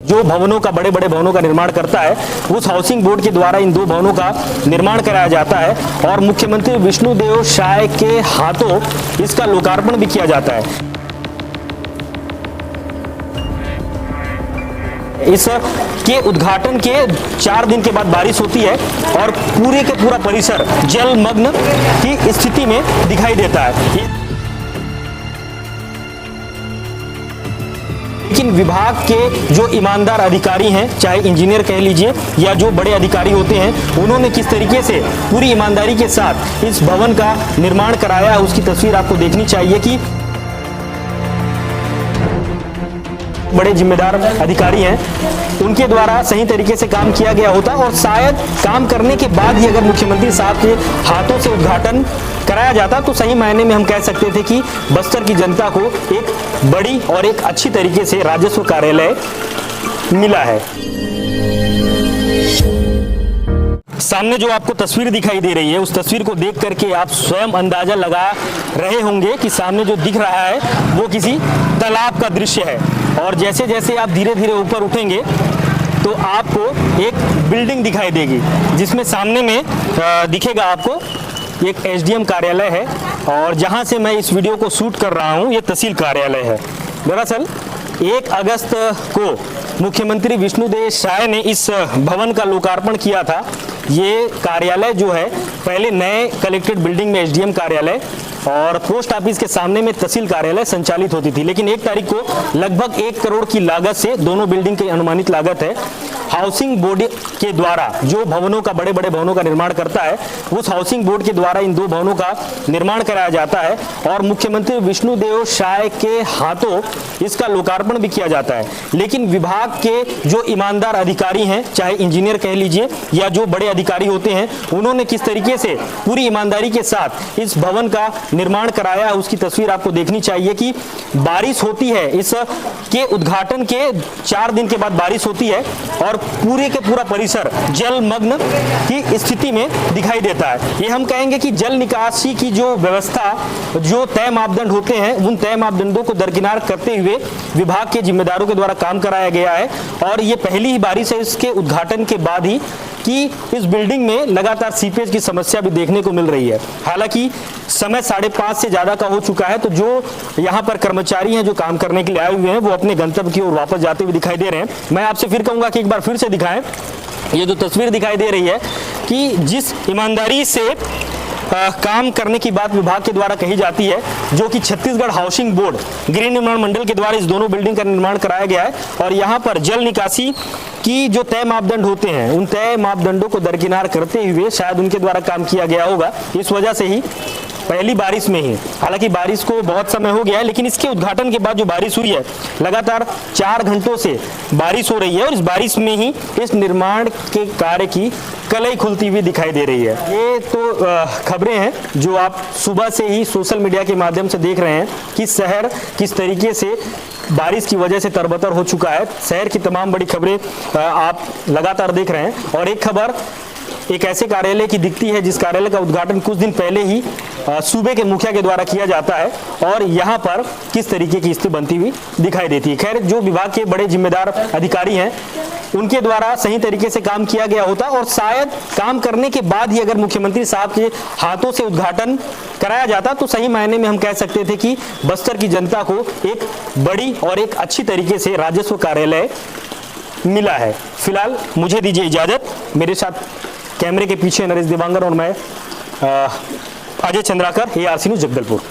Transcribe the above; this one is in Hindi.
जो भवनों का बड़े बड़े भवनों का निर्माण करता है, उस हाउसिंग बोर्ड के द्वारा इन 2 भवनों का निर्माण कराया जाता है और मुख्यमंत्री विष्णुदेव साय के हाथों इसका लोकार्पण भी किया जाता है। इस के उद्घाटन के 4 दिन के बाद बारिश होती है और पूरे के पूरा परिसर जलमग्न की स्थिति में दिखाई देता है। लेकिन विभाग के जो ईमानदार अधिकारी हैं, चाहे इंजीनियर कह लीजिए या जो बड़े अधिकारी होते हैं, उन्होंने किस तरीके से पूरी ईमानदारी के साथ इस भवन का निर्माण कराया है, उसकी तस्वीर आपको देखनी चाहिए कि बड़े जिम्मेदार अधिकारी हैं, उनके द्वारा सही तरीके से काम किया गया होता और शायद काम करने के बाद ही अगर मुख्यमंत्री साहब के हाथों से उद्घाटन कराया जाता तो सही मायने में हम कह सकते थे कि बस्तर की जनता को एक बड़ी और एक अच्छी तरीके से राजस्व कार्यालय मिला है। सामने जो आपको तस्वीर दिखाई दे रही है, उस तस्वीर को देख करके आप स्वयं अंदाजा लगा रहे होंगे कि सामने जो दिख रहा है वो किसी तालाब का दृश्य है और जैसे जैसे आप धीरे धीरे ऊपर उठेंगे तो आपको एक बिल्डिंग दिखाई देगी, जिसमें सामने में दिखेगा आपको एक एसडीएम कार्यालय है और जहां से मैं इस वीडियो को शूट कर रहा हूं ये तहसील कार्यालय है। दरअसल 1 अगस्त को मुख्यमंत्री विष्णुदेव साय ने इस भवन का लोकार्पण किया था। ये कार्यालय जो है पहले नए कलेक्ट्रेट बिल्डिंग में एसडीएम कार्यालय और पोस्ट ऑफिस के सामने में तहसील कार्यालय संचालित होती थी, लेकिन 1 तारीख को लगभग 1 करोड़ की लागत से दोनों बिल्डिंग की अनुमानित लागत है, हाउसिंग बोर्ड के द्वारा जो भवनों का बड़े बड़े भवनों का निर्माण करता है, उस हाउसिंग बोर्ड के द्वारा इन 2 भवनों का निर्माण कराया जाता है और मुख्यमंत्री विष्णुदेव साय के हाथों इसका लोकार्पण भी किया जाता है। लेकिन विभाग के जो ईमानदार अधिकारी हैं, चाहे इंजीनियर कह लीजिए या जो बड़े अधिकारी होते हैं, उन्होंने किस तरीके से पूरी ईमानदारी के साथ इस भवन का निर्माण कराया, उसकी तस्वीर आपको देखनी चाहिए कि बारिश होती है, इस के उद्घाटन के 4 दिन के बाद बारिश होती है और पूरे के पूरा परिसर जलमग्न की स्थिति में दिखाई देता है। ये हम कहेंगे कि जल निकासी की जो व्यवस्था, जो तय मापदंड होते हैं, उन तय मापदंडों को दरकिनार करते हुए विभाग के जिम्मेदारों के द्वारा काम कराया गया है और ये पहली ही बारिश है इसके उद्घाटन के बाद ही कि इस बिल्डिंग में लगातार सीपेज की समस्या भी देखने को मिल रही है। हालांकि समय 5:30 से ज्यादा का हो चुका है, तो जो यहाँ पर कर्मचारी हैं जो काम करने के लिए आए हुए हैं वो अपने गंतव्य की ओर वापस जाते हुए दिखाई दे रहे हैं। मैं आपसे फिर कहूंगा कि एक बार फिर से दिखाएं। ये जो तस्वीर दिखाई दे रही है कि जिस ईमानदारी से काम करने की बात विभाग के द्वारा कही जाती है, जो कि छत्तीसगढ़ हाउसिंग बोर्ड गृह निर्माण मंडल के द्वारा इस दोनों बिल्डिंग का निर्माण कराया गया है और यहाँ पर जल निकासी की जो तय मापदंड होते हैं, उन तय मापदंडों को दरकिनार करते हुए शायद उनके द्वारा काम किया गया होगा। इस वजह से ही पहली बारिश में ही, हालांकि बारिश को बहुत समय हो गया है, लेकिन इसके उद्घाटन के बाद जो बारिश हुई है, लगातार 4 घंटों से बारिश हो रही है और इस बारिश में ही इस निर्माण के कार्य की कलई खुलती हुई दिखाई दे रही है। ये तो खबरें हैं जो आप सुबह से ही सोशल मीडिया के माध्यम से देख रहे हैं कि शहर किस तरीके से बारिश की वजह से तरबतर हो चुका है। शहर की तमाम बड़ी खबरें आप लगातार देख रहे हैं और एक खबर एक ऐसे कार्यालय की दिखती है जिस कार्यालय का उद्घाटन कुछ दिन पहले ही सूबे के मुखिया के द्वारा किया जाता है और यहाँ पर किस तरीके की स्थिति बनती हुई दिखाई देती है। खैर, जो विभाग के बड़े जिम्मेदार अधिकारी हैं उनके द्वारा सही तरीके से काम किया गया होता और शायद काम करने के बाद ही अगर मुख्यमंत्री साहब के हाथों से उद्घाटन कराया जाता तो सही मायने में हम कह सकते थे कि बस्तर की जनता को एक बड़ी और एक अच्छी तरीके से राजस्व कार्यालय मिला है। फिलहाल मुझे दीजिए इजाजत। मेरे साथ कैमरे के पीछे नरेश देवांगर और मैं अजय चंद्राकर, ARC न्यूज़ जगदलपुर।